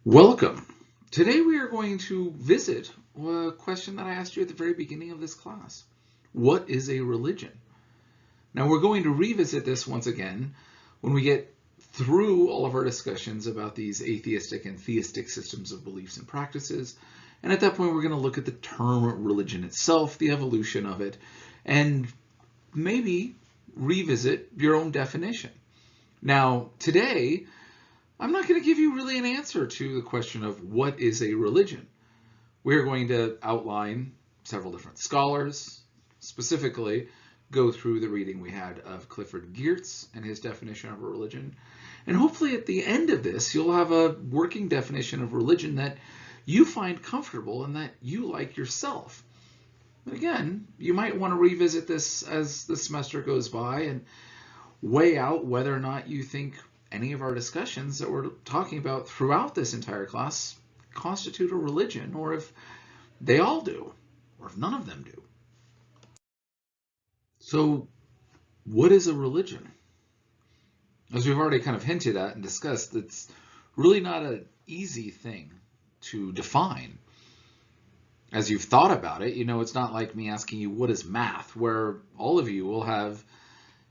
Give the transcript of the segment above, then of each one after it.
Welcome. Today we are going to visit a question that I asked you at the very beginning of this class. What is a religion? Now we're going to revisit this once again when we get through all of our discussions about these atheistic and theistic systems of beliefs and practices. And at that point we're going to look at the term religion itself, the evolution of it, and maybe revisit your own definition. Now today, I'm not going to give you really an answer to the question of what is a religion. We're going to outline several different scholars, specifically go through the reading we had of Clifford Geertz and his definition of a religion. And hopefully at the end of this, you'll have a working definition of religion that you find comfortable and that you like yourself. But again, you might want to revisit this as the semester goes by and weigh out whether or not you think any of our discussions that we're talking about throughout this entire class constitute a religion, or if they all do, or if none of them do. So, what is a religion? As we've already kind of hinted at and discussed, it's really not an easy thing to define. As you've thought about it, you know, it's not like me asking you what is math, where all of you will have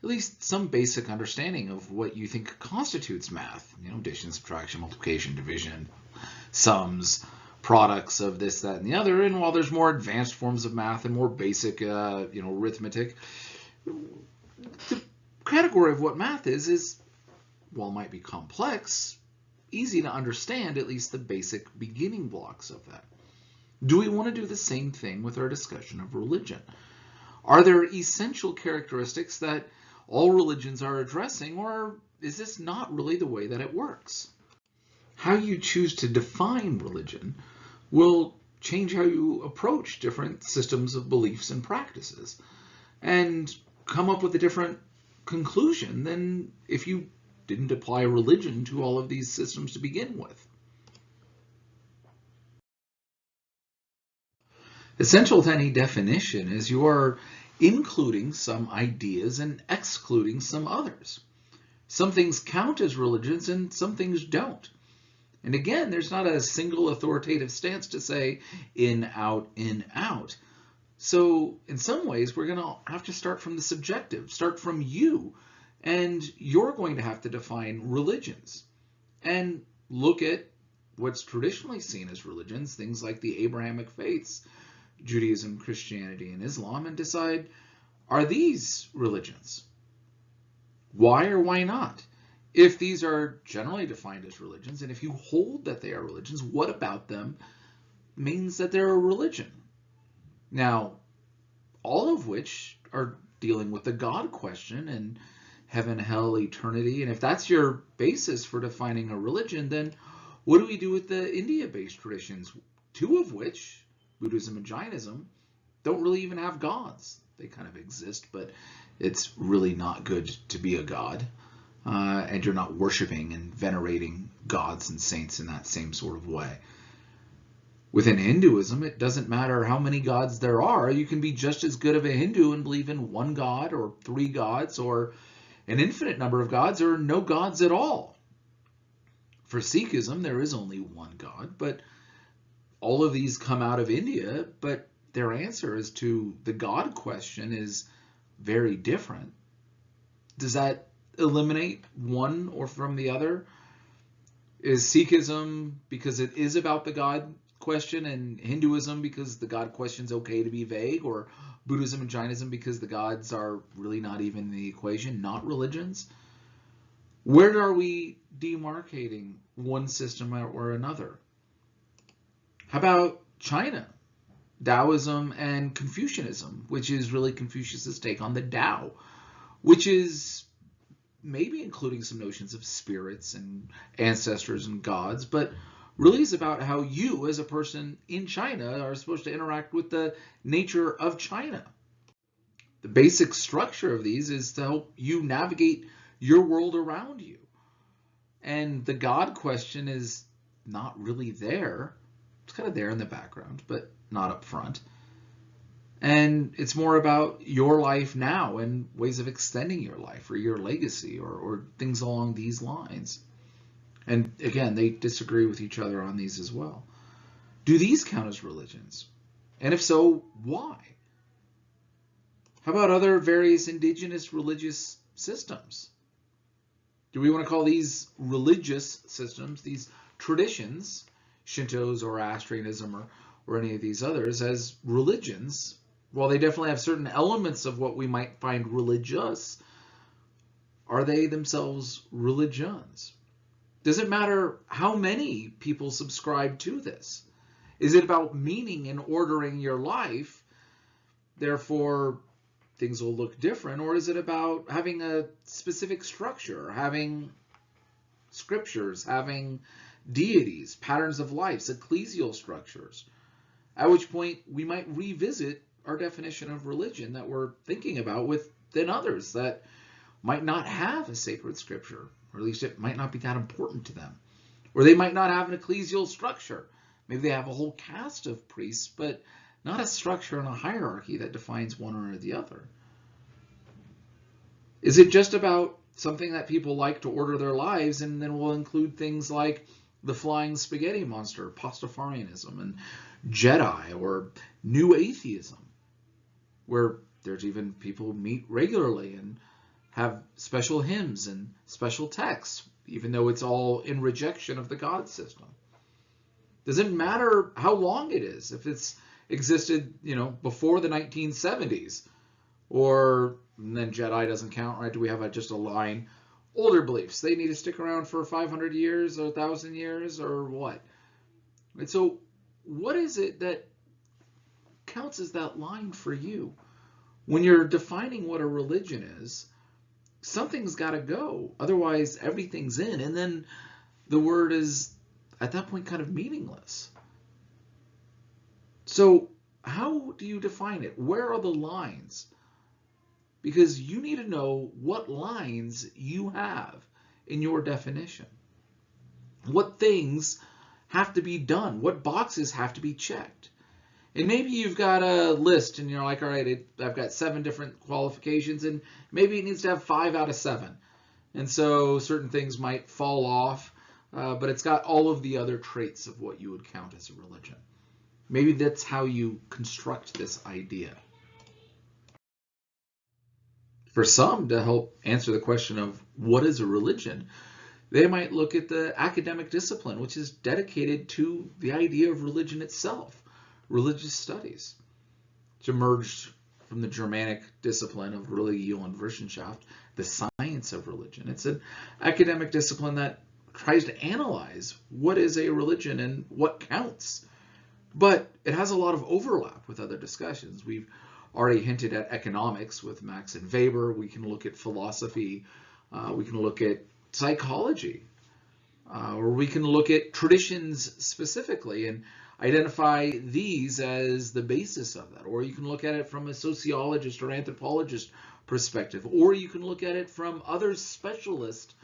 at least some basic understanding of what you think constitutes math. You know, addition, subtraction, multiplication, division, sums, products of this, that, and the other. And while there's more advanced forms of math and more basic, arithmetic, the category of what math is, while it might be complex, easy to understand, at least the basic beginning blocks of that. Do we want to do the same thing with our discussion of religion? Are there essential characteristics that all religions are addressing, or is this not really the way that it works? How you choose to define religion will change how you approach different systems of beliefs and practices, and come up with a different conclusion than if you didn't apply religion to all of these systems to begin with. Essential to any definition is you are including some ideas and excluding some others. Some things count as religions and some things don't. And again, there's not a single authoritative stance to say in, out, in, out. So in some ways, we're going to have to start from the subjective, start from you, and you're going to have to define religions and look at what's traditionally seen as religions, things like the Abrahamic faiths, Judaism, Christianity, and Islam, and decide, are these religions? Why or why not? If these are generally defined as religions, and if you hold that they are religions, what about them means that they're a religion? Now, all of which are dealing with the God question and heaven, hell, eternity. And if that's your basis for defining a religion, then what do we do with the India-based traditions, two of which, Buddhism and Jainism, don't really even have gods. They kind of exist, but it's really not good to be a god. And you're not worshiping and venerating gods and saints in that same sort of way. Within Hinduism, it doesn't matter how many gods there are. You can be just as good of a Hindu and believe in one god or three gods or an infinite number of gods or no gods at all. For Sikhism, there is only one god, but all of these come out of India, but their answer as to the God question is very different. Does that eliminate one or from the other? Is Sikhism because it is about the God question, and Hinduism because the God question is okay to be vague, or Buddhism and Jainism because the gods are really not even in the equation, not religions? Where are we demarcating one system or another? How about China, Taoism and Confucianism, which is really Confucius's take on the Tao, which is maybe including some notions of spirits and ancestors and gods, but really is about how you as a person in China are supposed to interact with the nature of China. The basic structure of these is to help you navigate your world around you. And the God question is not really there. It's kind of there in the background, but not up front. And it's more about your life now and ways of extending your life or your legacy or things along these lines. And again, they disagree with each other on these as well. Do these count as religions? And if so, why? How about other various indigenous religious systems? Do we want to call these religious systems, these traditions, Shinto, Zoroastrianism, or any of these others, as religions? While they definitely have certain elements of what we might find religious, are they themselves religions? Does it matter how many people subscribe to this? Is it about meaning and ordering your life, therefore things will look different, or is it about having a specific structure, having scriptures, having deities, patterns of life, ecclesial structures, at which point we might revisit our definition of religion that we're thinking about within others that might not have a sacred scripture, or at least it might not be that important to them, or they might not have an ecclesial structure. Maybe they have a whole caste of priests, but not a structure and a hierarchy that defines one or the other. Is it just about something that people like to order their lives, and then we'll include things like the flying spaghetti monster, Pastafarianism, and Jedi, or New Atheism, where there's even people who meet regularly and have special hymns and special texts, even though it's all in rejection of the God system? Doesn't matter how long it is, if it's existed, before the 1970s, or then Jedi doesn't count, right? Do we have just a line? Older beliefs, they need to stick around for 500 years or 1,000 years, or what? And so what is it that counts as that line for you? When you're defining what a religion is, something's got to go. Otherwise, everything's in, and then the word is, at that point, kind of meaningless. So how do you define it? Where are the lines? Because you need to know what lines you have in your definition. What things have to be done? What boxes have to be checked? And maybe you've got a list and you're like, all right, I've got 7 different qualifications, and maybe it needs to have 5 out of 7. And so certain things might fall off, but it's got all of the other traits of what you would count as a religion. Maybe that's how you construct this idea. For some, to help answer the question of what is a religion, they might look at the academic discipline, which is dedicated to the idea of religion itself, religious studies. It's emerged from the Germanic discipline of Religion und Wissenschaft, the science of religion. It's an academic discipline that tries to analyze what is a religion and what counts. But it has a lot of overlap with other discussions. We've already hinted at economics with Marx and Weber. We can look at philosophy. We can look at psychology. Or we can look at traditions specifically and identify these as the basis of that. Or you can look at it from a sociologist or anthropologist perspective. Or you can look at it from other specialist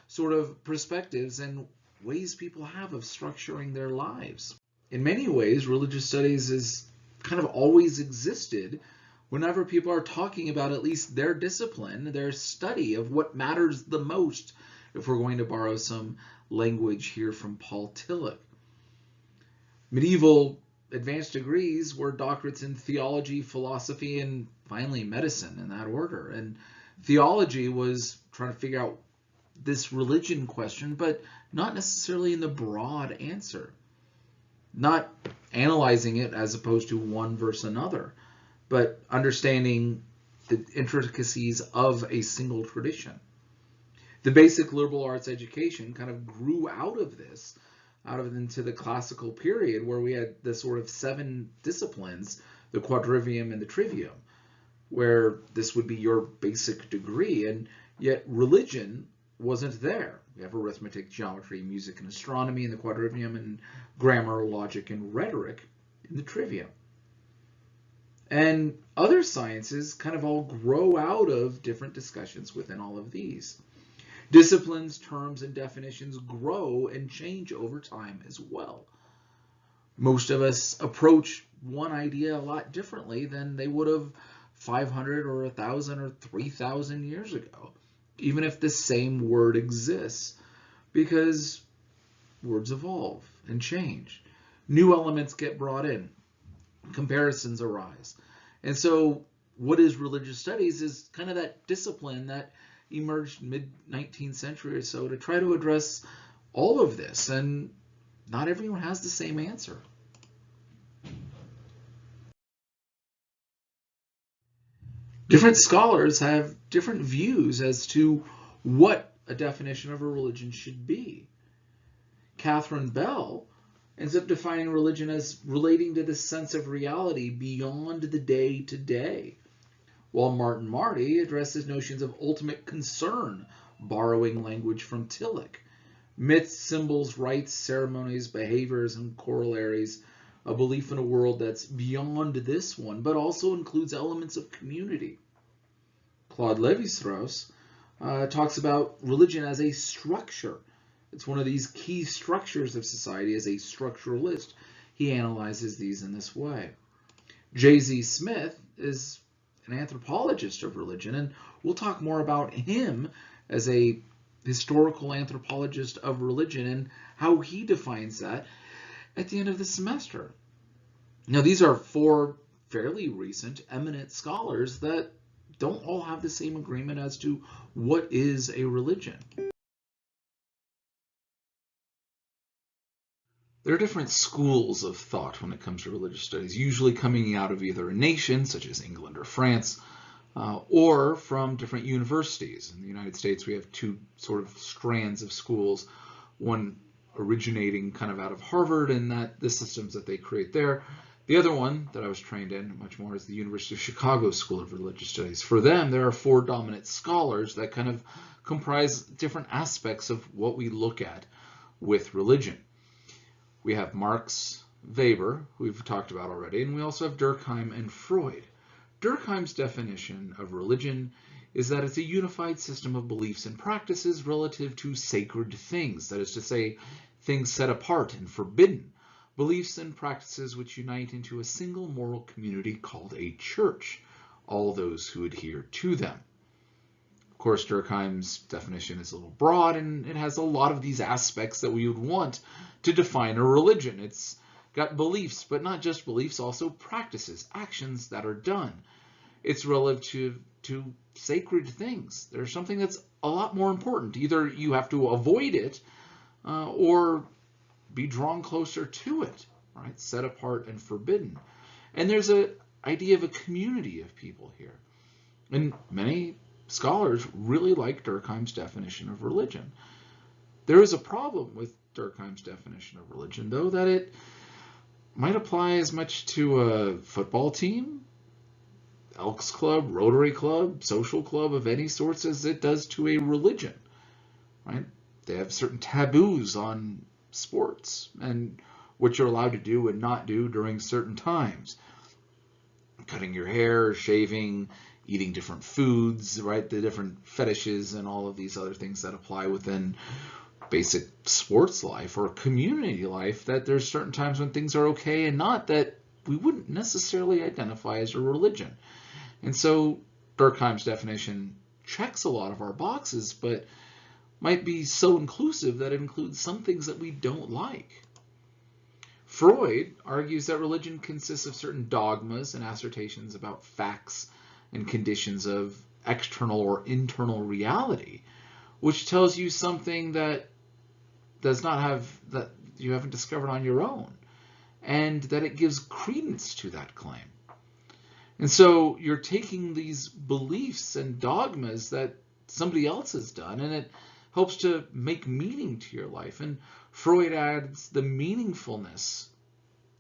sort of perspectives and ways people have of structuring their lives. In many ways, religious studies has kind of always existed whenever people are talking about at least their discipline, their study of what matters the most, if we're going to borrow some language here from Paul Tillich. Medieval advanced degrees were doctorates in theology, philosophy, and finally medicine, in that order. And theology was trying to figure out this religion question, but not necessarily in the broad answer. Not analyzing it as opposed to one versus another, but understanding the intricacies of a single tradition. The basic liberal arts education kind of grew out of this, into the classical period where we had the sort of 7 disciplines, the quadrivium and the trivium, where this would be your basic degree, and yet religion wasn't there. We have arithmetic, geometry, music, and astronomy in the quadrivium, and grammar, logic, and rhetoric in the trivium. And other sciences kind of all grow out of different discussions within all of these. Disciplines, terms, and definitions grow and change over time as well. Most of us approach one idea a lot differently than they would have 500 or 1,000 or 3,000 years ago, even if the same word exists, because words evolve and change. New elements get brought in. Comparisons arise. And so what is religious studies is kind of that discipline that emerged mid-19th century or so to try to address all of this. And not everyone has the same answer. Different scholars have different views as to what a definition of a religion should be. Catherine Bell ends up defining religion as relating to the sense of reality beyond the day-to-day, while Martin Marty addresses notions of ultimate concern, borrowing language from Tillich. Myths, symbols, rites, ceremonies, behaviors, and corollaries, a belief in a world that's beyond this one, but also includes elements of community. Claude Lévi-Strauss talks about religion as a structure. It's one of these key structures of society. As a structuralist, he analyzes these in this way. J.Z. Smith is an anthropologist of religion, and we'll talk more about him as a historical anthropologist of religion and how he defines that at the end of the semester. Now, these are four fairly recent, eminent scholars that don't all have the same agreement as to what is a religion. There are different schools of thought when it comes to religious studies, usually coming out of either a nation, such as England or France, or from different universities. In the United States, we have two sort of strands of schools, one originating kind of out of Harvard and the systems that they create there. The other one that I was trained in much more is the University of Chicago School of Religious Studies. For them, there are four dominant scholars that kind of comprise different aspects of what we look at with religion. We have Marx, Weber, who we've talked about already, and we also have Durkheim and Freud. Durkheim's definition of religion is that it's a unified system of beliefs and practices relative to sacred things, that is to say, things set apart and forbidden, beliefs and practices which unite into a single moral community called a church, all those who adhere to them. Of course, Durkheim's definition is a little broad, and it has a lot of these aspects that we would want to define a religion. It's got beliefs, but not just beliefs, also practices, actions that are done. It's relative to sacred things. There's something that's a lot more important. Either you have to avoid it or be drawn closer to it, right? Set apart and forbidden. And there's an idea of a community of people here. And many scholars really like Durkheim's definition of religion. There is a problem with Durkheim's definition of religion, though, that it might apply as much to a football team, Elks Club, Rotary Club, social club of any sorts as it does to a religion, right? They have certain taboos on sports and what you're allowed to do and not do during certain times. Cutting your hair, shaving, eating different foods, right? The different fetishes and all of these other things that apply within basic sports life or community life, that there's certain times when things are okay and not, that we wouldn't necessarily identify as a religion. And so Durkheim's definition checks a lot of our boxes, but might be so inclusive that it includes some things that we don't like. Freud argues that religion consists of certain dogmas and assertions about facts and conditions of external or internal reality, which tells you something that does not have, that you haven't discovered on your own, and that it gives credence to that claim. And so you're taking these beliefs and dogmas that somebody else has done, and it helps to make meaning to your life. And Freud adds the meaningfulness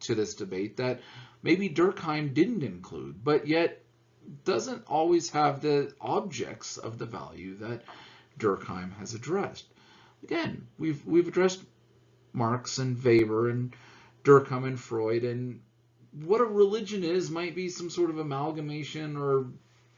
to this debate that maybe Durkheim didn't include, but yet doesn't always have the objects of the value that Durkheim has addressed. Again, we've addressed Marx and Weber and Durkheim and Freud, and what a religion is might be some sort of amalgamation or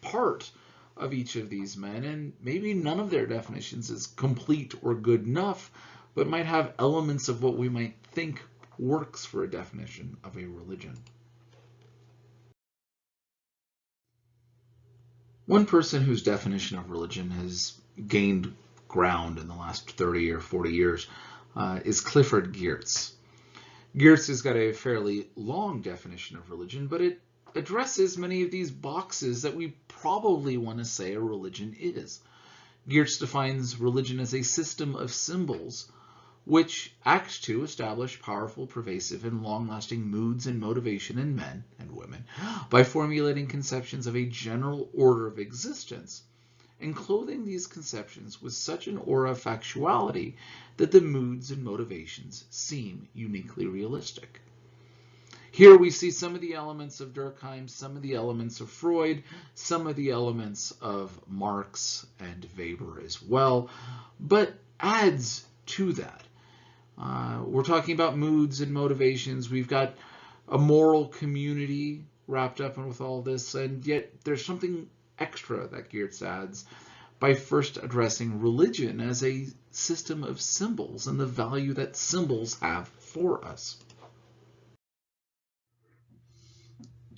part of each of these men, and maybe none of their definitions is complete or good enough, but might have elements of what we might think works for a definition of a religion. One person whose definition of religion has gained ground in the last 30 or 40 years is Clifford Geertz. Geertz has got a fairly long definition of religion, but it addresses many of these boxes that we probably want to say a religion is. Geertz defines religion as a system of symbols which act to establish powerful, pervasive, and long-lasting moods and motivation in men and women by formulating conceptions of a general order of existence and clothing these conceptions with such an aura of factuality that the moods and motivations seem uniquely realistic. Here we see some of the elements of Durkheim, some of the elements of Freud, some of the elements of Marx and Weber as well, but adds to that. We're talking about moods and motivations. We've got a moral community wrapped up in with all this, and yet there's something extra that Geertz adds by first addressing religion as a system of symbols and the value that symbols have for us.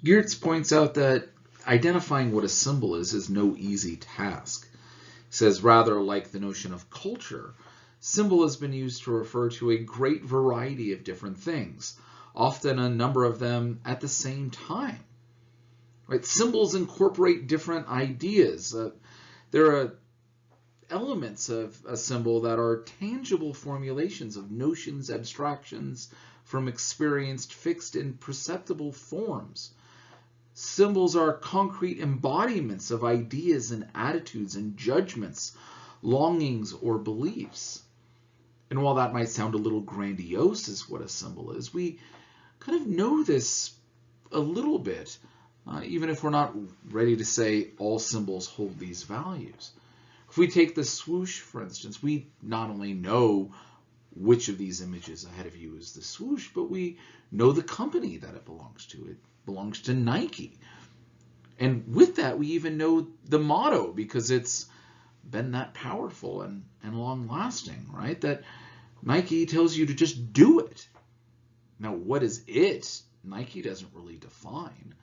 Geertz points out that identifying what a symbol is no easy task. He says, rather like the notion of culture, symbol has been used to refer to a great variety of different things, often a number of them at the same time. Right? Symbols incorporate different ideas. There are elements of a symbol that are tangible formulations of notions, abstractions from experienced, fixed, and perceptible forms. Symbols are concrete embodiments of ideas and attitudes and judgments, longings, or beliefs. And while that might sound a little grandiose as what a symbol is, we kind of know this a little bit, even if we're not ready to say all symbols hold these values. If we take the swoosh, for instance, we not only know which of these images ahead of you is the swoosh, but we know the company that it belongs to. It belongs to Nike. And with that, we even know the motto because it's been that powerful and long-lasting, right? That Nike tells you to just do it. Now, what is it? Nike doesn't really define,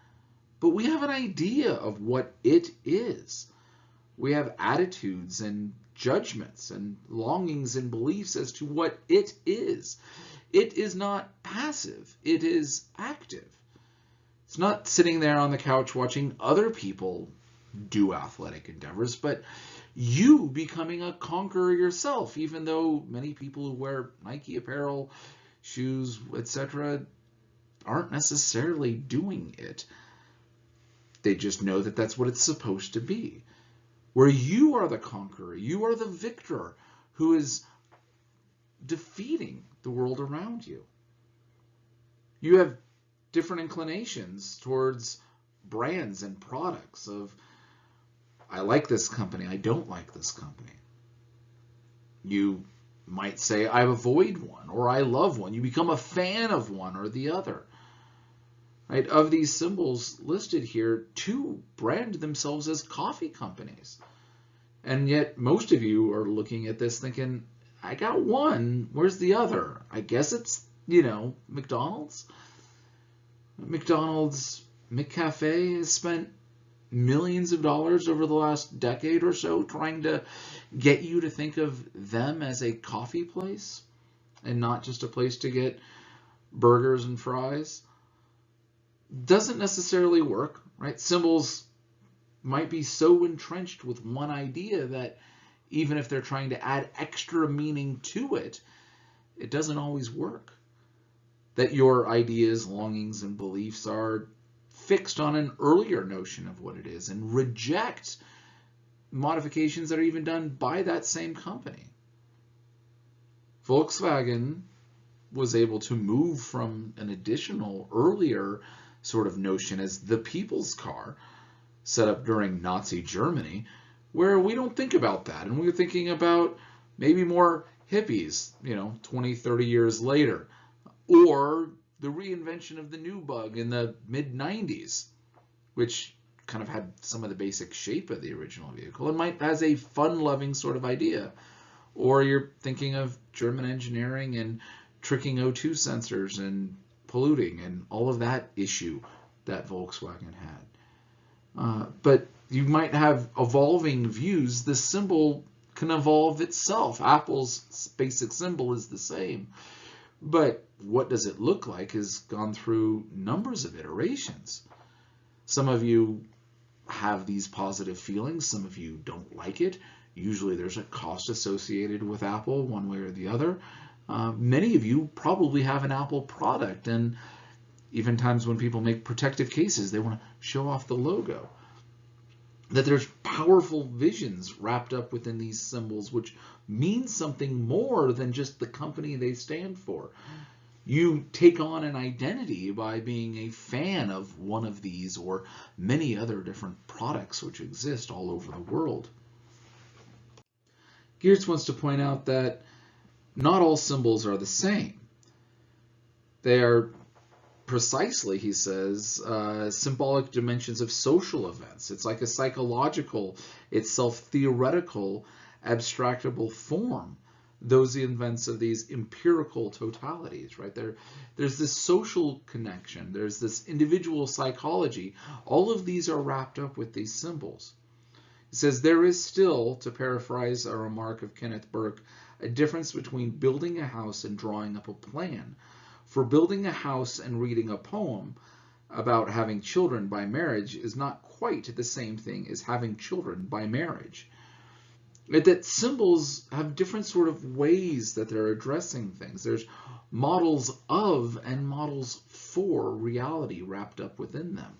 but we have an idea of what it is. We have attitudes and judgments and longings and beliefs as to what it is. It is not passive. It is active. It's not sitting there on the couch watching other people do athletic endeavors, but you becoming a conqueror yourself, even though many people who wear Nike apparel, shoes, etc., aren't necessarily doing it. They just know that that's what it's supposed to be. Where you are the conqueror, you are the victor who is defeating the world around you. You have different inclinations towards brands and products of, I like this company, I don't like this company. You might say, I avoid one, or I love one. You become a fan of one or the other. Right? Of these symbols listed here, two brand themselves as coffee companies. And yet most of you are looking at this thinking, I got one, where's the other? I guess it's, McDonald's. McDonald's McCafe has spent millions of dollars over the last decade or so trying to get you to think of them as a coffee place and not just a place to get burgers and fries. Doesn't necessarily work, right? Symbols might be so entrenched with one idea that even if they're trying to add extra meaning to it, it doesn't always work. That your ideas, longings, and beliefs are fixed on an earlier notion of what it is and reject modifications that are even done by that same company. Volkswagen was able to move from an additional earlier sort of notion as the people's car set up during Nazi Germany, where we don't think about that. And we're thinking about maybe more hippies, 20, 30 years later, or the reinvention of the new bug in the mid-90s, which kind of had some of the basic shape of the original vehicle and might has a fun-loving sort of idea. Or you're thinking of German engineering and tricking O2 sensors and polluting and all of that issue that Volkswagen had. But you might have evolving views. The symbol can evolve itself. Apple's basic symbol is the same, but what does it look like has gone through numbers of iterations. Some of you have these positive feelings, some of you don't like it. Usually there's a cost associated with Apple one way or the other. Many of you probably have an Apple product, and even times when people make protective cases, they want to show off the logo. That there's powerful visions wrapped up within these symbols which mean something more than just the company they stand for. You take on an identity by being a fan of one of these or many other different products which exist all over the world. Geertz wants to point out that not all symbols are the same. They are precisely, he says, symbolic dimensions of social events. It's like a psychological, it's self-theoretical, abstractable form. Those events of these empirical totalities, right? There's this social connection. There's this individual psychology. All of these are wrapped up with these symbols. He says, there is still, to paraphrase a remark of Kenneth Burke, a difference between building a house and drawing up a plan. For building a house and reading a poem about having children by marriage is not quite the same thing as having children by marriage. That symbols have different sort of ways that they're addressing things. There's models of and models for reality wrapped up within them.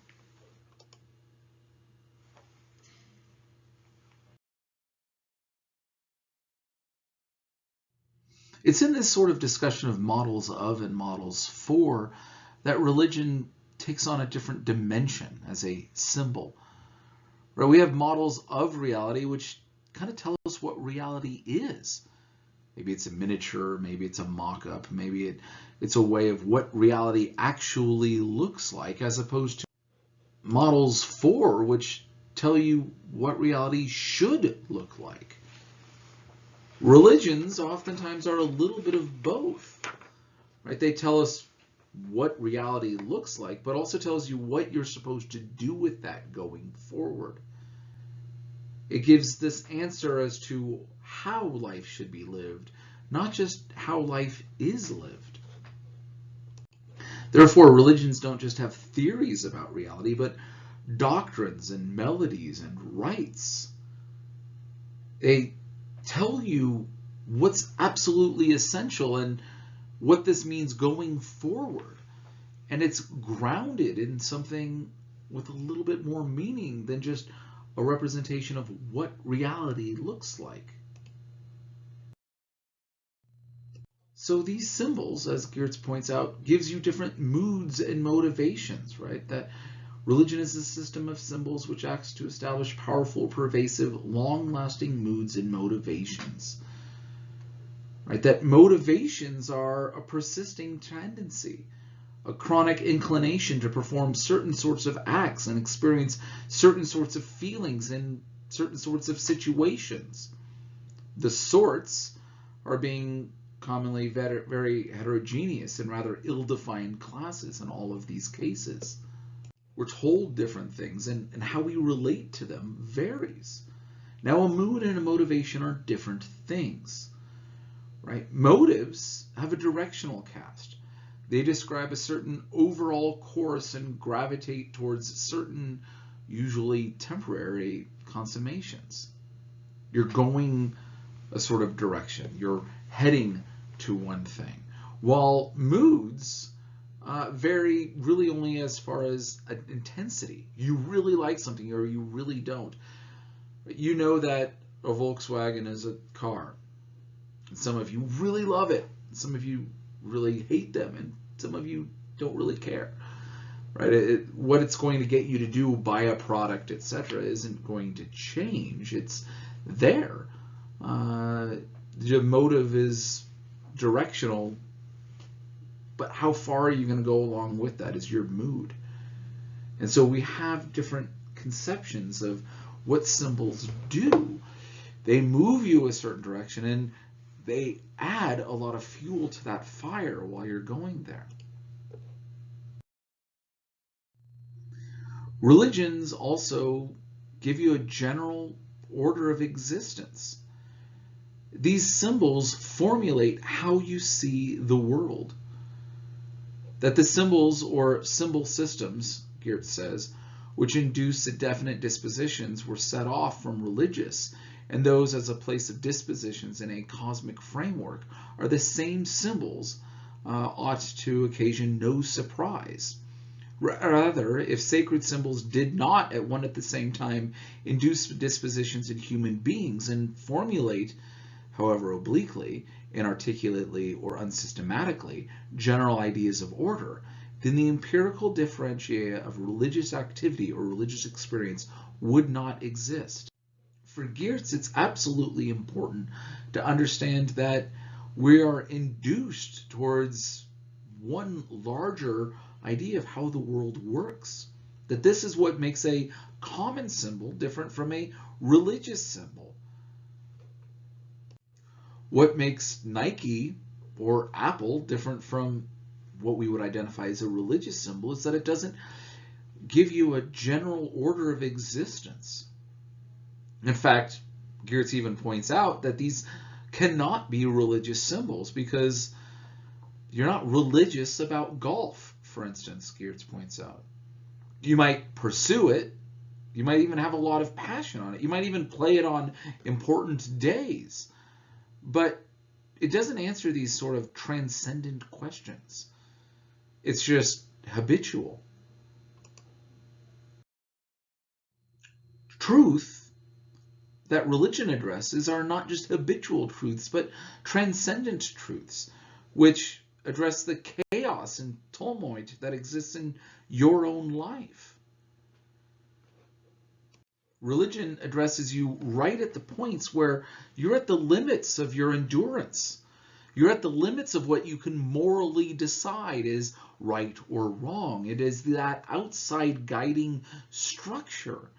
It's in this sort of discussion of models of and models for that religion takes on a different dimension as a symbol. Right? We have models of reality which kind of tell us what reality is. Maybe it's a miniature, maybe it's a mock-up, maybe it's a way of what reality actually looks like, as opposed to models for which tell you what reality should look like. Religions oftentimes are a little bit of both, right? They tell us what reality looks like, but also tells you what you're supposed to do with that going forward. It gives this answer as to how life should be lived, not just how life is lived. Therefore, religions don't just have theories about reality, but doctrines and melodies and rites. They tell you what's absolutely essential and what this means going forward. And it's grounded in something with a little bit more meaning than just a representation of what reality looks like. So these symbols, as Geertz points out, gives you different moods and motivations, right? That religion is a system of symbols which acts to establish powerful, pervasive, long-lasting moods and motivations. Right? That motivations are a persisting tendency, a chronic inclination to perform certain sorts of acts and experience certain sorts of feelings in certain sorts of situations. The sorts are being commonly very heterogeneous and rather ill-defined classes in all of these cases. We're told different things, and how we relate to them varies. Now, a mood and a motivation are different things, right? Motives have a directional cast. They describe a certain overall course and gravitate towards certain, usually temporary consummations. You're going a sort of direction. You're heading to one thing. While moods vary really only as far as intensity. You really like something or you really don't. You know that a Volkswagen is a car. Some of you really love it. Some of you really hate them, and some of you don't really care. Right? What it's going to get you to do, buy a product, etc., isn't going to change. It's there. The motive is directional, but how far are you going to go along with that is your mood. And so we have different conceptions of what symbols do. They move you a certain direction, and they add a lot of fuel to that fire while you're going there. Religions also give you a general order of existence. These symbols formulate how you see the world. That the symbols or symbol systems, Geertz says, which induce definite dispositions were set off from religious, and those as a place of dispositions in a cosmic framework are the same symbols ought to occasion no surprise. Rather, if sacred symbols did not at one at the same time induce dispositions in human beings and formulate, however obliquely, inarticulately, or unsystematically, general ideas of order, then the empirical differentia of religious activity or religious experience would not exist. For Geertz, it's absolutely important to understand that we are induced towards one larger idea of how the world works. That this is what makes a common symbol different from a religious symbol. What makes Nike or Apple different from what we would identify as a religious symbol is that it doesn't give you a general order of existence. In fact, Geertz even points out that these cannot be religious symbols because you're not religious about golf, for instance, Geertz points out. You might pursue it. You might even have a lot of passion on it. You might even play it on important days. But it doesn't answer these sort of transcendent questions. It's just habitual. Truth that religion addresses are not just habitual truths, but transcendent truths, which address the chaos and tumult that exists in your own life. Religion addresses you right at the points where you're at the limits of your endurance. You're at the limits of what you can morally decide is right or wrong. It is that outside guiding structure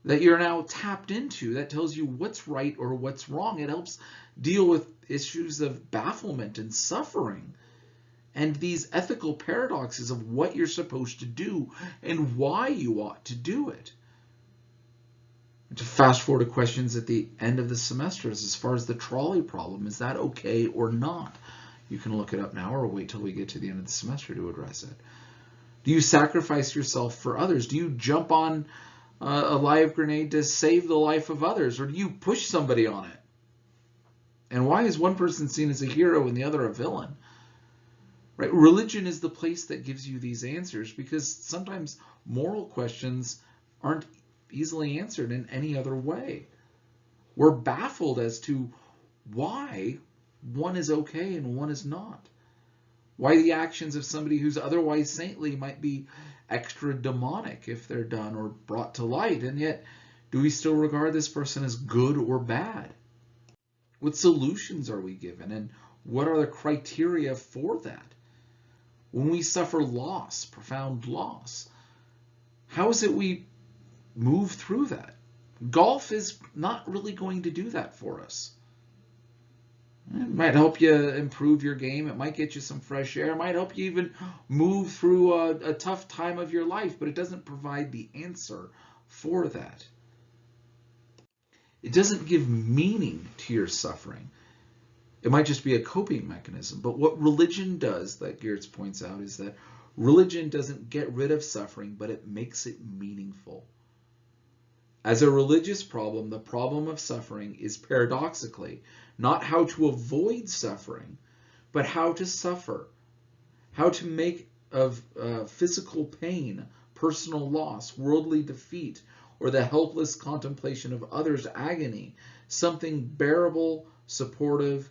that you're now tapped into that tells you what's right or what's wrong. It helps deal with issues of bafflement and suffering and these ethical paradoxes of what you're supposed to do and why you ought to do it. To fast forward to questions at the end of the semester as far as the trolley problem, is that okay or not? You can look it up now or wait till we get to the end of the semester to address it. Do you sacrifice yourself for others? Do you jump on a live grenade to save the life of others, or do you push somebody on it? And why is one person seen as a hero and the other a villain? Right? Religion is the place that gives you these answers because sometimes moral questions aren't easily answered in any other way. We're baffled as to why one is okay and one is not. Why the actions of somebody who's otherwise saintly might be extra demonic if they're done or brought to light, and yet do we still regard this person as good or bad? What solutions are we given, and what are the criteria for that? When we suffer loss, profound loss, how is it we move through that? Golf is not really going to do that for us. It might help you improve your game. It might get you some fresh air. It might help you even move through a tough time of your life, but it doesn't provide the answer for that. It doesn't give meaning to your suffering. It might just be a coping mechanism. But what religion does, that Geertz points out, is that religion doesn't get rid of suffering, but it makes it meaningful. As a religious problem, the problem of suffering is paradoxically not how to avoid suffering, but how to suffer, how to make of physical pain, personal loss, worldly defeat, or the helpless contemplation of others' agony, something bearable, supportive,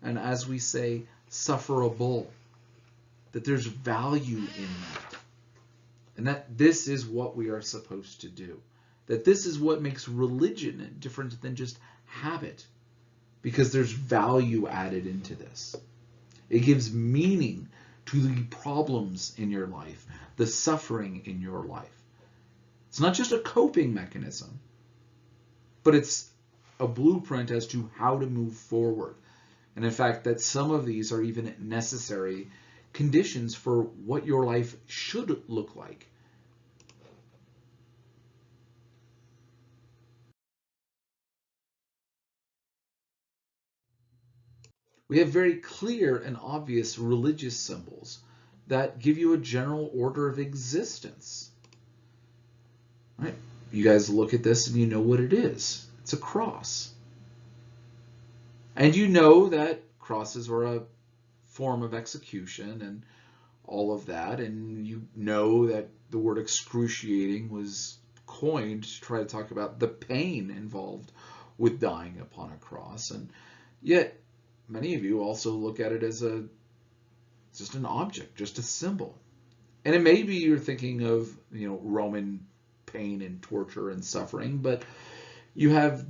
and as we say, sufferable. That there's value in that. And that this is what we are supposed to do. That this is what makes religion different than just habit, because there's value added into this. It gives meaning to the problems in your life, the suffering in your life. It's not just a coping mechanism, but it's a blueprint as to how to move forward. And in fact, that some of these are even necessary conditions for what your life should look like. We have very clear and obvious religious symbols that give you a general order of existence. Right? You guys look at this and you know what it is. It's a cross. And you know that crosses are a form of execution and all of that, and you know that the word excruciating was coined to try to talk about the pain involved with dying upon a cross. And yet many of you also look at it as just an object, just a symbol. And it may be you're thinking of, Roman pain and torture and suffering, but you have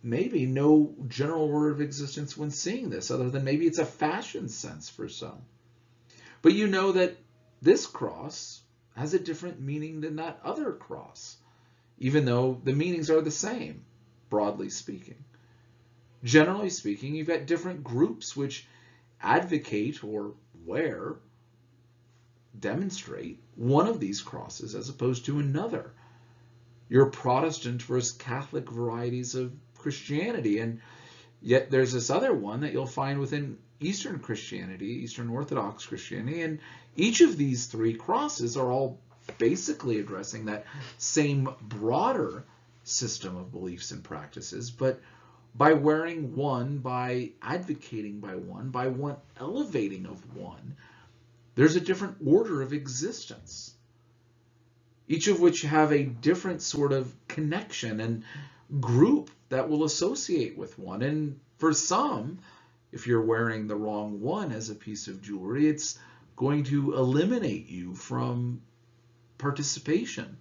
maybe no general order of existence when seeing this, other than maybe it's a fashion sense for some. But you know that this cross has a different meaning than that other cross, even though the meanings are the same, broadly speaking. Generally speaking, you've got different groups which advocate or demonstrate one of these crosses as opposed to another. Your Protestant versus Catholic varieties of Christianity, and yet there's this other one that you'll find within Eastern Christianity, Eastern Orthodox Christianity, and each of these three crosses are all basically addressing that same broader system of beliefs and practices, but by wearing one, by advocating by one elevating of one, there's a different order of existence, each of which have a different sort of connection and group that will associate with one. And for some, if you're wearing the wrong one as a piece of jewelry, it's going to eliminate you from participation,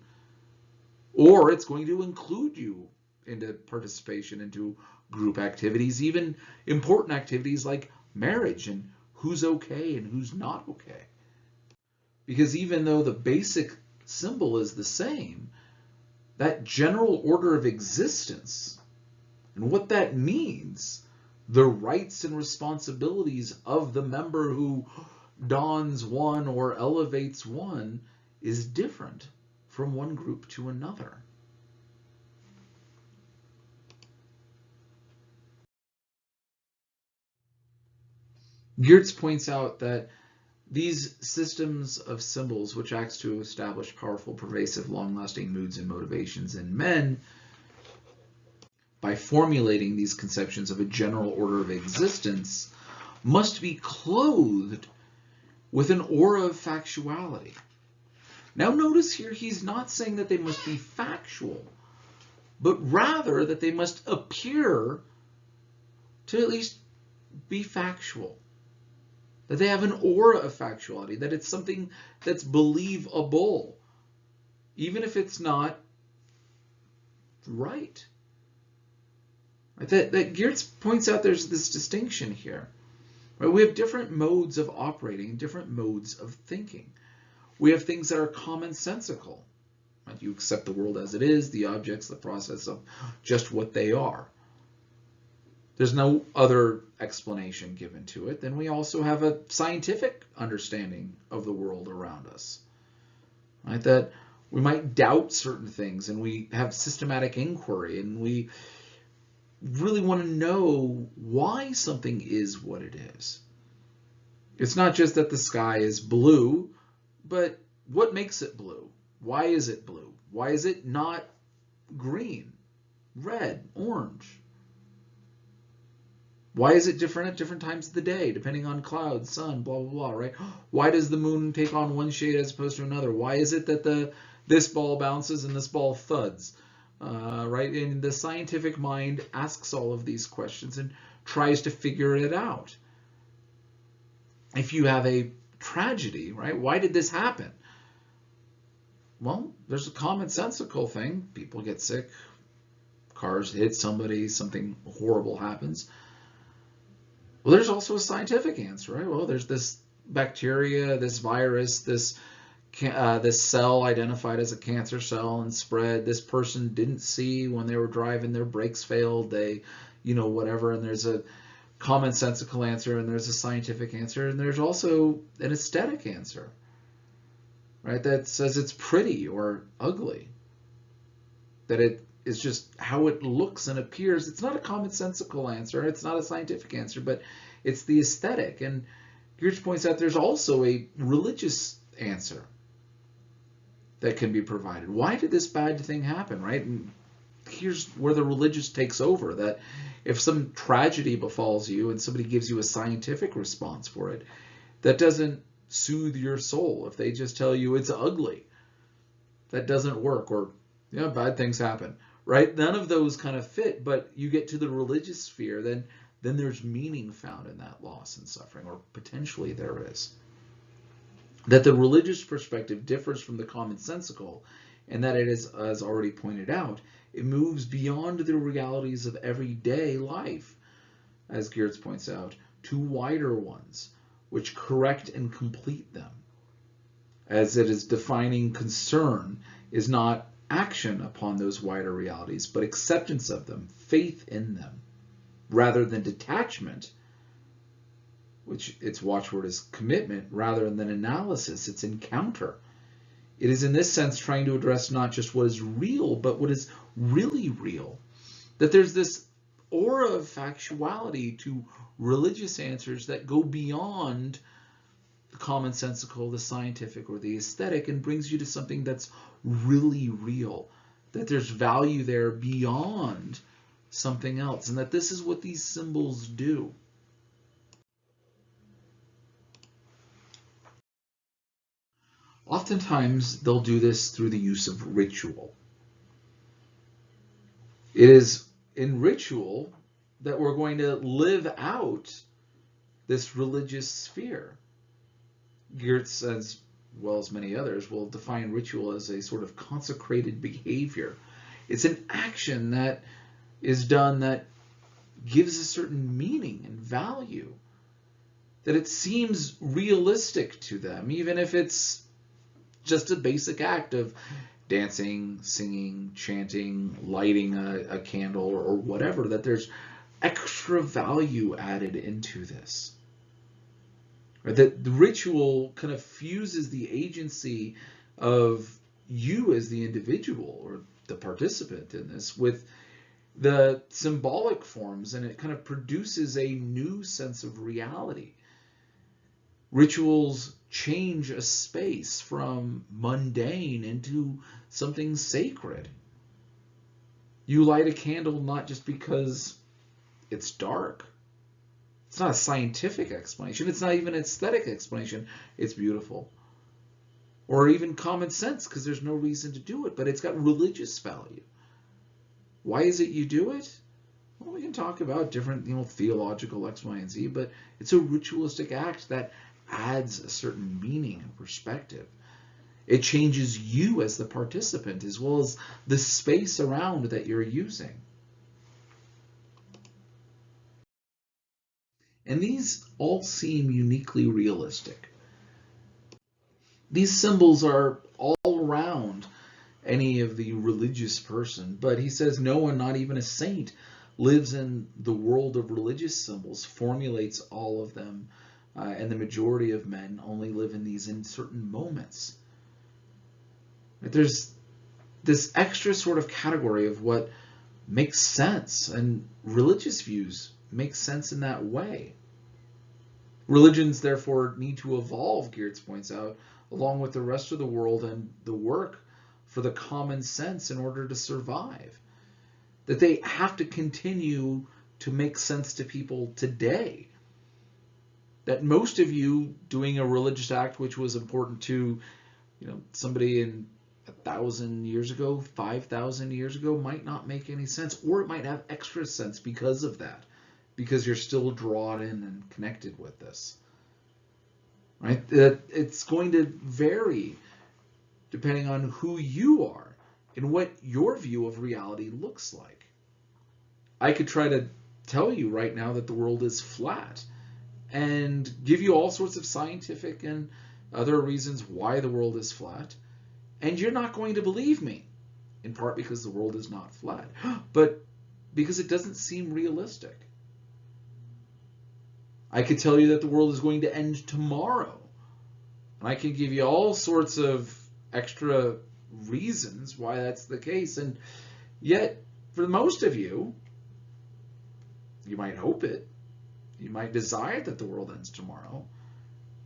or it's going to include you into participation into group activities, even important activities like marriage and who's okay and who's not okay. Because even though the basic symbol is the same, that general order of existence and what that means, the rights and responsibilities of the member who dons one or elevates one, is different from one group to another. Geertz points out that these systems of symbols, which acts to establish powerful, pervasive, long-lasting moods and motivations in men, by formulating these conceptions of a general order of existence, must be clothed with an aura of factuality. Now notice here, he's not saying that they must be factual, but rather that they must appear to at least be factual. That they have an aura of factuality, that it's something that's believable, even if it's not right. That Geertz points out there's this distinction here. Right? We have different modes of operating, different modes of thinking. We have things that are commonsensical. Right? You accept the world as it is, the objects, the process of just what they are. There's no other explanation given to it. Then we also have a scientific understanding of the world around us. Right? That we might doubt certain things, and we have systematic inquiry, and we really want to know why something is what it is. It's not just that the sky is blue, but what makes it blue? Why is it blue? Why is it not green, red, orange? Why is it different at different times of the day, depending on clouds, sun, blah, blah, blah, right? Why does the moon take on one shade as opposed to another? Why is it that this ball bounces and this ball thuds? Right? And the scientific mind asks all of these questions and tries to figure it out. If you have a tragedy, right? Why did this happen? Well, there's a commonsensical thing. People get sick, cars hit somebody, something horrible happens. Well, there's also a scientific answer, right? Well, there's this bacteria, this virus, this cell identified as a cancer cell and spread. This person didn't see when they were driving, their brakes failed, they, whatever. And there's a commonsensical answer, and there's a scientific answer, and there's also an aesthetic answer, right? That says it's pretty or ugly, that it is just how it looks and appears. It's not a commonsensical answer, it's not a scientific answer, but It's the aesthetic. And Geertz points out there's also a religious answer that can be provided. Why did this bad thing happen, right? And here's where the religious takes over, that if some tragedy befalls you and somebody gives you a scientific response for it, that doesn't soothe your soul. If they just tell you it's ugly, that doesn't work. Or, yeah, bad things happen, right? None of those kind of fit, but you get to the religious sphere, then there's meaning found in that loss and suffering, or potentially there is. That the religious perspective differs from the commonsensical, and that it is, as already pointed out, it moves beyond the realities of everyday life, as Geertz points out, to wider ones, which correct and complete them. As it is defining concern is not action upon those wider realities, but acceptance of them, faith in them, rather than detachment, which its watchword is commitment, rather than analysis, it's encounter. It is in this sense trying to address not just what is real, but what is really real. That there's this aura of factuality to religious answers that go beyond the commonsensical, the scientific, or the aesthetic, and brings you to something that's really real. That there's value there beyond something else, and that this is what these symbols do. Oftentimes, they'll do this through the use of ritual. It is in ritual that we're going to live out this religious sphere. Geertz, as well as many others, will define ritual as a sort of consecrated behavior. It's an action that is done that gives a certain meaning and value, that it seems realistic to them, even if it's just a basic act of dancing, singing, chanting, lighting a candle, or whatever, that there's extra value added into this. That the ritual kind of fuses the agency of you as the individual or the participant in this with the symbolic forms, and it kind of produces a new sense of reality. Rituals change a space from mundane into something sacred. You light a candle not just because it's dark. It's not a scientific explanation. It's not even an aesthetic explanation. It's beautiful. Or even common sense, because there's no reason to do it, but it's got religious value. Why is it you do it? Well, we can talk about different, theological X, Y, and Z, but it's a ritualistic act that adds a certain meaning and perspective. It changes you as the participant as well as the space around that you're using. And these all seem uniquely realistic. These symbols are all around any of the religious person, but he says no one, not even a saint, lives in the world of religious symbols, formulates all of them, and the majority of men only live in these in certain moments. There's this extra sort of category of what makes sense, and religious views make sense in that way. Religions, therefore, need to evolve, Geertz points out, along with the rest of the world and the work for the common sense in order to survive. That they have to continue to make sense to people today. That most of you doing a religious act which was important to somebody in 1,000 years ago, 5,000 years ago, might not make any sense, or it might have extra sense because of that, because you're still drawn in and connected with this. Right? It's going to vary depending on who you are and what your view of reality looks like. I could try to tell you right now that the world is flat and give you all sorts of scientific and other reasons why the world is flat, and you're not going to believe me, in part because the world is not flat, but because it doesn't seem realistic. I could tell you that the world is going to end tomorrow, and I can give you all sorts of extra reasons why that's the case, and yet for most of you, you might hope it, You might desire that the world ends tomorrow,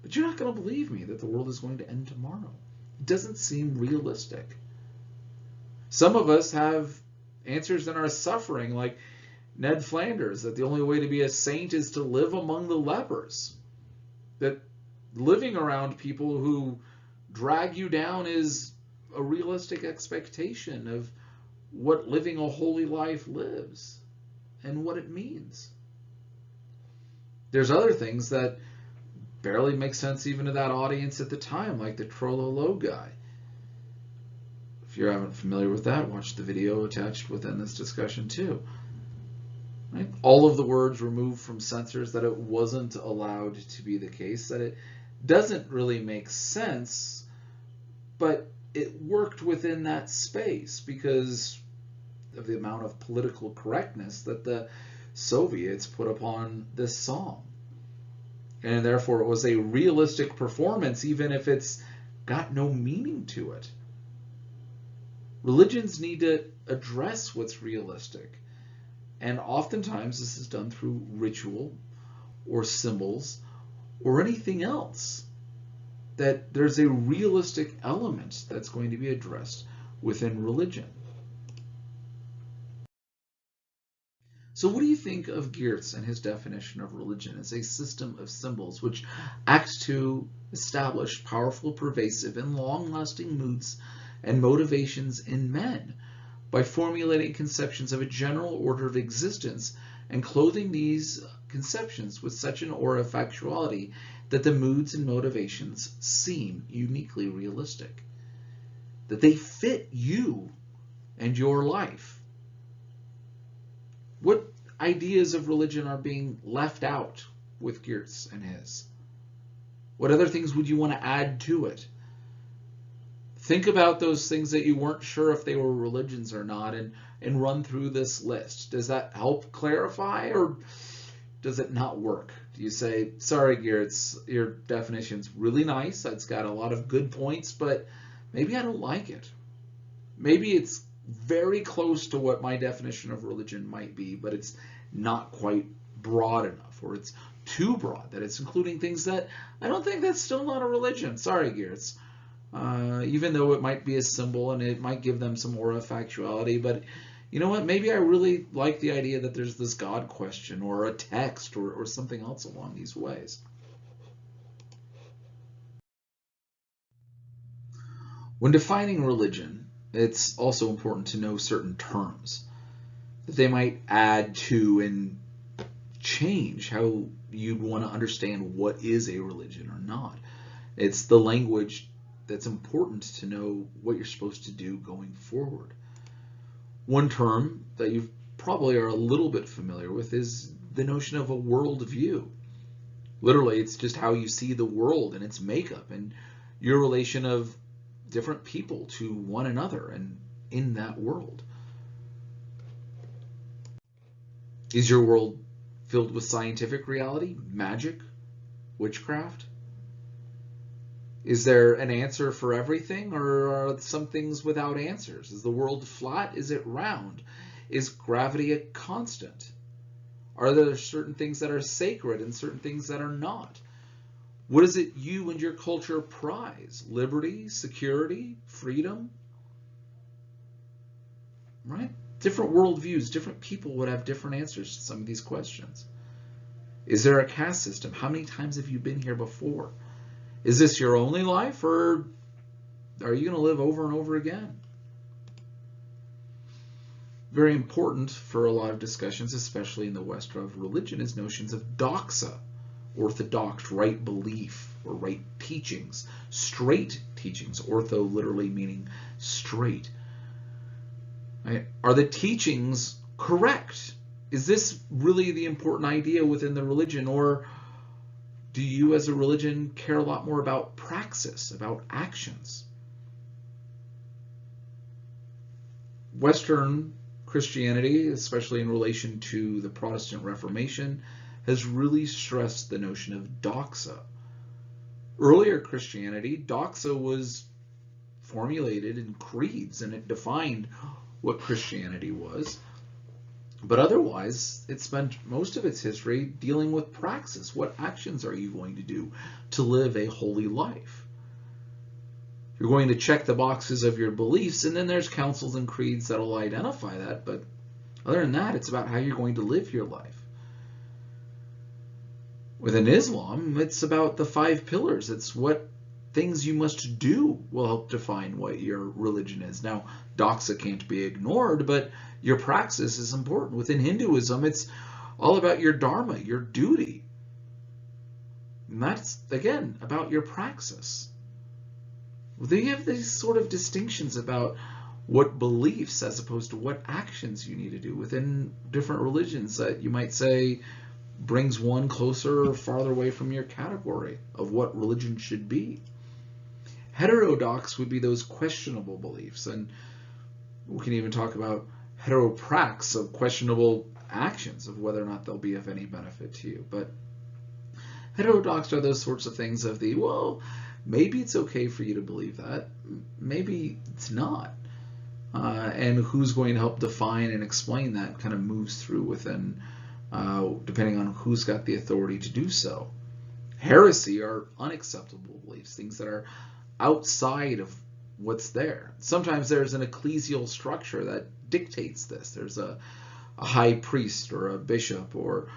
but you're not going to believe me that the world is going to end tomorrow. It doesn't seem realistic. Some of us have answers in our suffering, like Ned Flanders, that the only way to be a saint is to live among the lepers. That living around people who drag you down is a realistic expectation of what living a holy life lives and what it means. There's other things that barely make sense even to that audience at the time, like the Trololo guy. If you're not familiar with that, watch the video attached within this discussion too. Right? All of the words removed from censors, that it wasn't allowed to be the case, that it doesn't really make sense, but it worked within that space because of the amount of political correctness that the Soviets put upon this song. And therefore it was a realistic performance, even if it's got no meaning to it. Religions need to address what's realistic. And oftentimes this is done through ritual or symbols or anything else. That there's a realistic element that's going to be addressed within religion. So what do you think of Geertz and his definition of religion as a system of symbols which acts to establish powerful, pervasive, and long-lasting moods and motivations in men by formulating conceptions of a general order of existence and clothing these conceptions with such an aura of factuality that the moods and motivations seem uniquely realistic, that they fit you and your life? What ideas of religion are being left out with Geertz and his? What other things would you want to add to it? Think about those things that you weren't sure if they were religions or not, and run through this list. Does that help clarify, or does it not work? Do you say, sorry, Geertz, your definition's really nice, it's got a lot of good points, but maybe I don't like it. Maybe it's very close to what my definition of religion might be, but it's not quite broad enough, or it's too broad, that it's including things that I don't think that's still not a religion. Sorry, Geertz. Even though it might be a symbol and it might give them some aura of factuality, but you know what? Maybe I really like the idea that there's this God question or a text or something else along these ways. When defining religion, it's also important to know certain terms that they might add to and change how you'd want to understand what is a religion or not. It's the language that's important to know what you're supposed to do going forward. One term that you probably are a little bit familiar with is the notion of a worldview. Literally, it's just how you see the world and its makeup and your relation of different people to one another and in that world. Is your world filled with scientific reality, magic, witchcraft? Is there an answer for everything, or are some things without answers? Is the world flat? Is it round? Is gravity a constant? Are there certain things that are sacred and certain things that are not? What is it you and your culture prize? Liberty, security, freedom? Right? Different worldviews, different people would have different answers to some of these questions. Is there a caste system? How many times have you been here before? Is this your only life, or are you going to live over and over again? Very important for a lot of discussions, especially in the West of religion, is notions of doxa, orthodox, right belief, or right teachings, straight teachings, ortho literally meaning straight. Right? Are the teachings correct? Is this really the important idea within the religion, or do you as a religion care a lot more about praxis, about actions? Western Christianity, especially in relation to the Protestant Reformation, has really stressed the notion of doxa. Earlier Christianity, doxa was formulated in creeds, and it defined what Christianity was. But otherwise, it spent most of its history dealing with praxis. What actions are you going to do to live a holy life? You're going to check the boxes of your beliefs, and then there's councils and creeds that'll identify that. But other than that, it's about how you're going to live your life. Within Islam, it's about the 5 pillars. It's what things you must do will help define what your religion is. Now, doxa can't be ignored, but your praxis is important. Within Hinduism, it's all about your dharma, your duty. And that's, again, about your praxis. They have these sort of distinctions about what beliefs as opposed to what actions you need to do within different religions that you might say brings one closer or farther away from your category of what religion should be. Heterodox would be those questionable beliefs, and we can even talk about heteroprax, of questionable actions, of whether or not they'll be of any benefit to you. But heterodox are those sorts of things of the, well, maybe it's okay for you to believe that, maybe it's not. And who's going to help define and explain that kind of moves through within, depending on who's got the authority to do so. Heresy are unacceptable beliefs, things that are outside of what's there. Sometimes there's an ecclesial structure that dictates this. There's a high priest or a bishop, or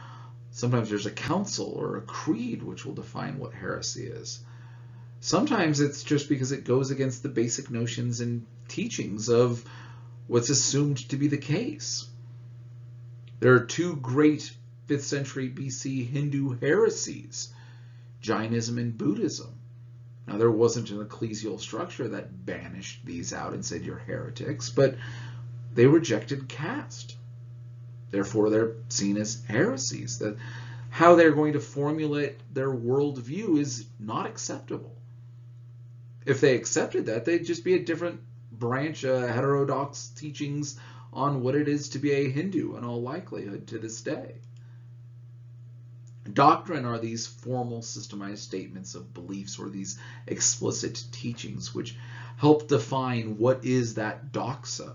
sometimes there's a council or a creed which will define what heresy is. Sometimes it's just because it goes against the basic notions and teachings of what's assumed to be the case. There are 2 great 5th century BC Hindu heresies, Jainism and Buddhism. Now, there wasn't an ecclesial structure that banished these out and said you're heretics, but they rejected caste. Therefore, they're seen as heresies. That how they're going to formulate their worldview is not acceptable. If they accepted that, they'd just be a different branch, heterodox teachings on what it is to be a Hindu in all likelihood to this day. Doctrine are these formal systemized statements of beliefs or these explicit teachings which help define what is that doxa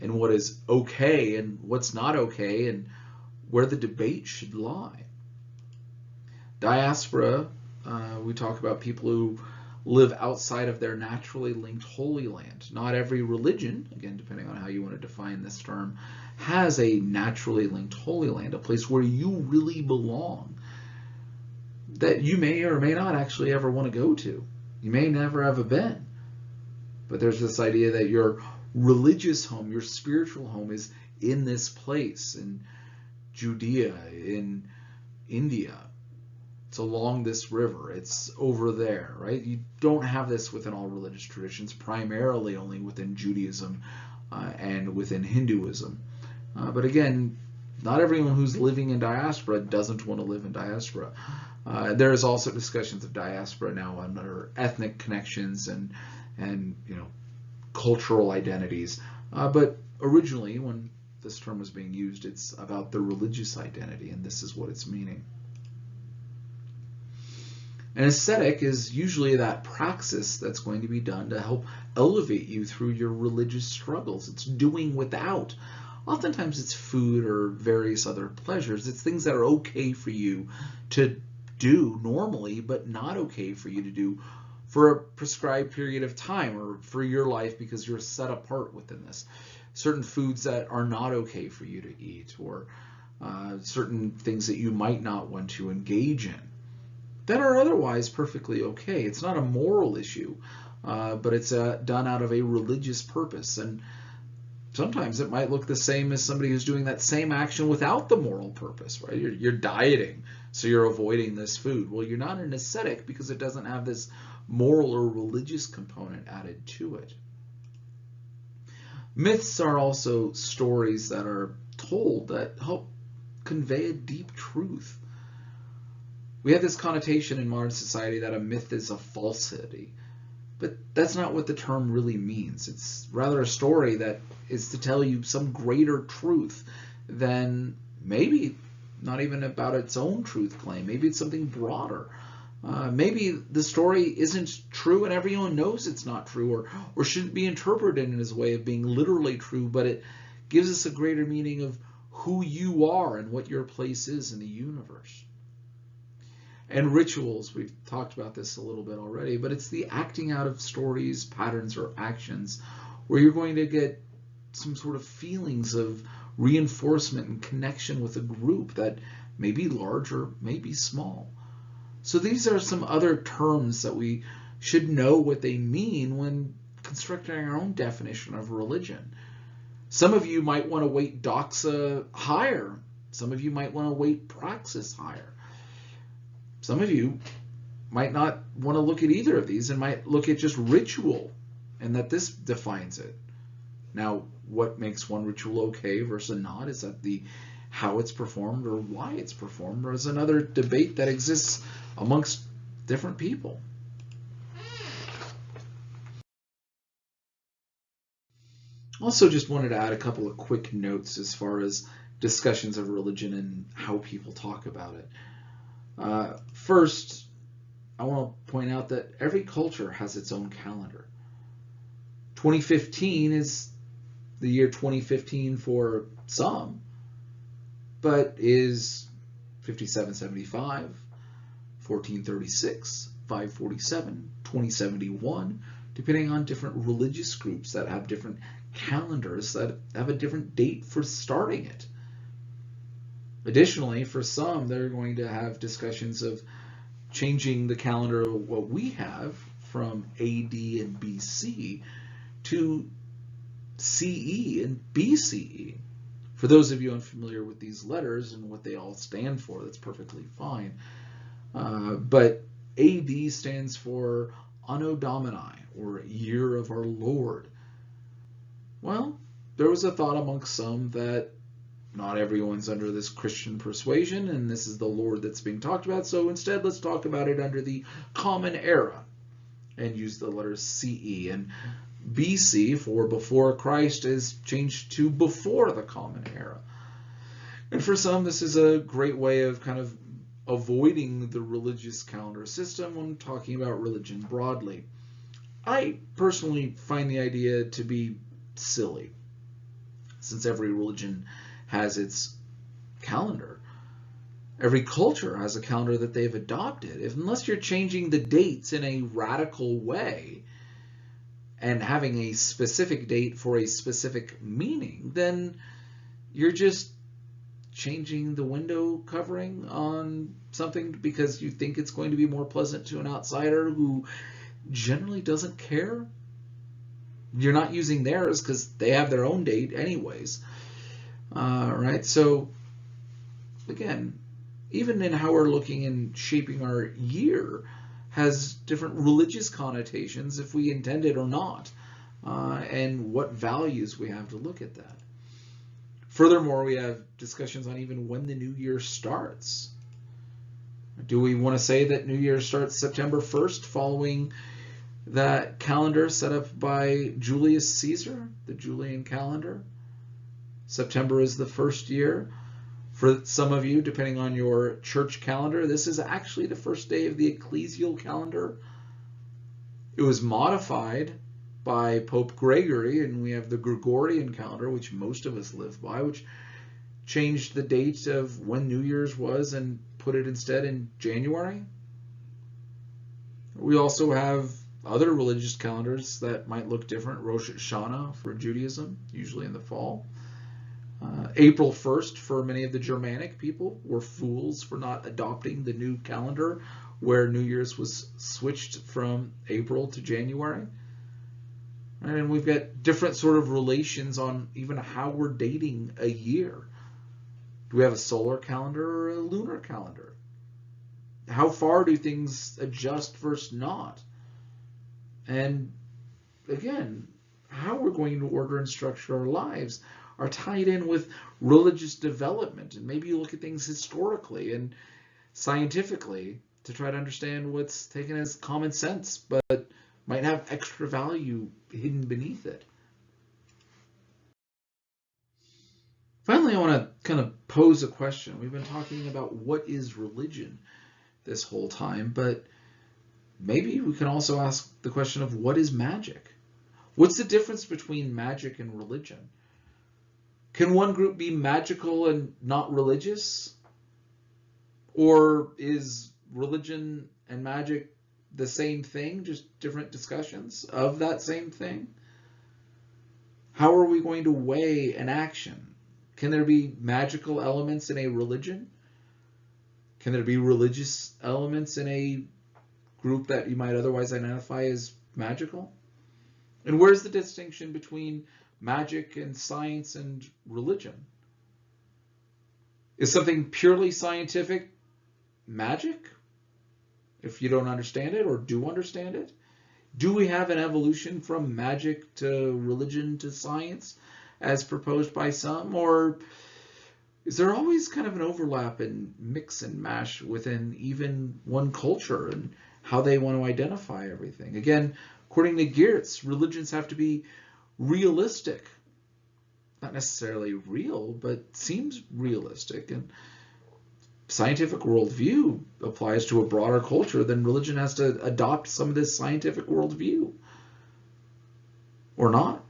and what is okay and what's not okay and where the debate should lie. Diaspora, we talk about people who live outside of their naturally linked holy land. Not every religion, again, depending on how you want to define this term, has a naturally linked holy land, a place where you really belong, that you may or may not actually ever want to go to. You may never have been. But there's this idea that your religious home, your spiritual home is in this place, in Judea, in India. It's along this river. It's over there, right? You don't have this within all religious traditions, primarily only within Judaism and within Hinduism. But again, not everyone who's living in diaspora doesn't want to live in diaspora. There is also discussions of diaspora now under ethnic connections and cultural identities. But originally, when this term was being used, it's about the religious identity, and this is what it's meaning. An ascetic is usually that praxis that's going to be done to help elevate you through your religious struggles. It's doing without. Oftentimes it's food or various other pleasures. It's things that are okay for you to do normally, but not okay for you to do for a prescribed period of time or for your life because you're set apart within this. Certain foods that are not okay for you to eat, or certain things that you might not want to engage in that are otherwise perfectly okay. It's not a moral issue, but it's done out of a religious purpose. And sometimes it might look the same as somebody who's doing that same action without the moral purpose, right? You're dieting, so you're avoiding this food. Well, you're not an ascetic because it doesn't have this moral or religious component added to it. Myths are also stories that are told that help convey a deep truth. We have this connotation in modern society that a myth is a falsity, but that's not what the term really means. It's rather a story that is to tell you some greater truth than maybe not even about its own truth claim. Maybe it's something broader. Maybe the story isn't true and everyone knows it's not true, or shouldn't be interpreted in as a way of being literally true, but it gives us a greater meaning of who you are and what your place is in the universe. And rituals, we've talked about this a little bit already, but it's the acting out of stories, patterns, or actions where you're going to get some sort of feelings of reinforcement and connection with a group that may be large or may be small. So these are some other terms that we should know what they mean when constructing our own definition of religion. Some of you might want to weight doxa higher. Some of you might want to weight praxis higher. Some of you might not want to look at either of these and might look at just ritual and that this defines it. Now, what makes one ritual okay versus not? Is that the how it's performed or why it's performed, or is another debate that exists amongst different people? Also, just wanted to add a couple of quick notes as far as discussions of religion and how people talk about it. First, I want to point out that every culture has its own calendar. 2015 is the year 2015 for some, but is 5775, 1436, 547, 2071, depending on different religious groups that have different calendars that have a different date for starting it. Additionally, for some, they're going to have discussions of changing the calendar of what we have from AD and BC to CE and BCE. For those of you unfamiliar with these letters and what they all stand for, that's perfectly fine. But AD stands for Anno Domini, or Year of Our Lord. Well, there was a thought amongst some that not everyone's under this Christian persuasion, and this is the Lord that's being talked about, so instead let's talk about it under the Common Era and use the letters CE. And BC, for before Christ, is changed to before the Common Era. And for some, this is a great way of kind of avoiding the religious calendar system when talking about religion broadly. I personally find the idea to be silly, since every religion has its calendar. Every culture has a calendar that they've adopted. Unless you're changing the dates in a radical way and having a specific date for a specific meaning, then you're just changing the window covering on something because you think it's going to be more pleasant to an outsider who generally doesn't care. You're not using theirs because they have their own date anyways. Right? So, again, even in how we're looking and shaping our year has different religious connotations if we intend it or not, and what values we have to look at that. Furthermore, we have discussions on even when the new year starts. Do we want to say that New Year starts September 1st following that calendar set up by Julius Caesar, the Julian calendar? September is the first year. For some of you, depending on your church calendar, this is actually the first day of the ecclesial calendar. It was modified by Pope Gregory, and we have the Gregorian calendar, which most of us live by, which changed the date of when New Year's was and put it instead in January. We also have other religious calendars that might look different. Rosh Hashanah for Judaism, usually in the fall. April 1st for many of the Germanic people were fools for not adopting the new calendar where New Year's was switched from April to January. And we've got different sort of relations on even how we're dating a year. Do we have a solar calendar or a lunar calendar? How far do things adjust versus not? And again, how we're going to order and structure our lives are tied in with religious development. And maybe you look at things historically and scientifically to try to understand what's taken as common sense, but might have extra value hidden beneath it. Finally, I want to kind of pose a question. We've been talking about what is religion this whole time, but maybe we can also ask the question of what is magic? What's the difference between magic and religion? Can one group be magical and not religious? Or is religion and magic the same thing, just different discussions of that same thing? How are we going to weigh an action? Can there be magical elements in a religion? Can there be religious elements in a group that you might otherwise identify as magical? And where's the distinction between magic and science and religion? Is something purely scientific magic if you don't understand it or do understand it? Do we have an evolution from magic to religion to science as proposed by some? Or is there always kind of an overlap and mix and mash within even one culture and how they want to identify everything? Again, according to Geertz, religions have to be realistic. Not necessarily real, but seems realistic. And scientific worldview applies to a broader culture, then religion has to adopt some of this scientific worldview. Or not,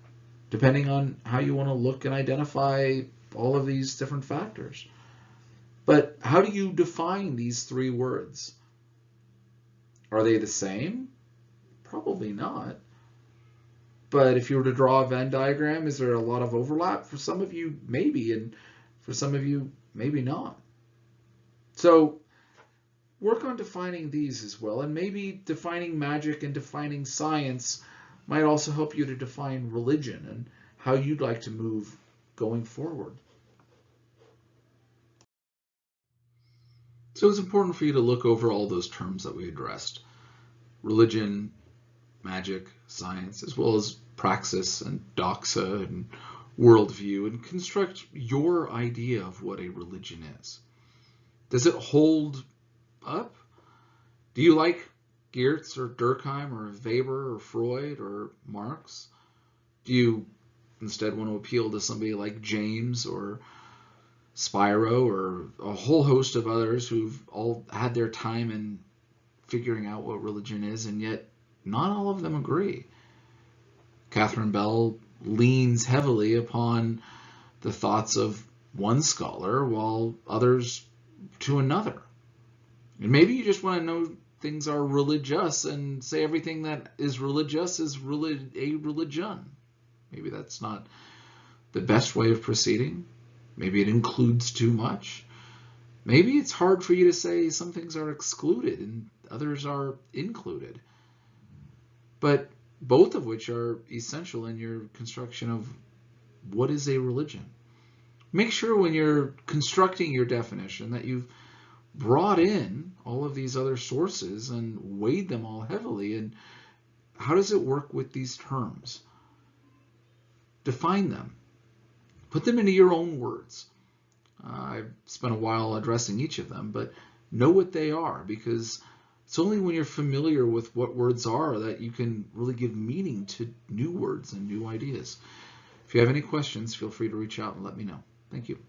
depending on how you want to look and identify all of these different factors. But how do you define these three words? Are they the same? Probably not. But if you were to draw a Venn diagram, is there a lot of overlap? For some of you, maybe, and for some of you, maybe not. So work on defining these as well, and maybe defining magic and defining science might also help you to define religion and how you'd like to move going forward. So it's important for you to look over all those terms that we addressed: religion, magic, science, as well as praxis and doxa and worldview, and construct your idea of what a religion is. Does it hold up? Do you like Geertz or Durkheim or Weber or Freud or Marx? Do you instead want to appeal to somebody like James or Spiro or a whole host of others who've all had their time in figuring out what religion is, and yet not all of them agree? Catherine Bell leans heavily upon the thoughts of one scholar while others to another. And maybe you just want to know things are religious and say everything that is religious is a religion. Maybe that's not the best way of proceeding. Maybe it includes too much. Maybe it's hard for you to say some things are excluded and others are included. But both of which are essential in your construction of what is a religion. Make sure when you're constructing your definition that you've brought in all of these other sources and weighed them all heavily. And how does it work with these terms? Define them. Put them into your own words. I've spent a while addressing each of them, but know what they are, because it's only when you're familiar with what words are that you can really give meaning to new words and new ideas. If you have any questions, feel free to reach out and let me know. Thank you.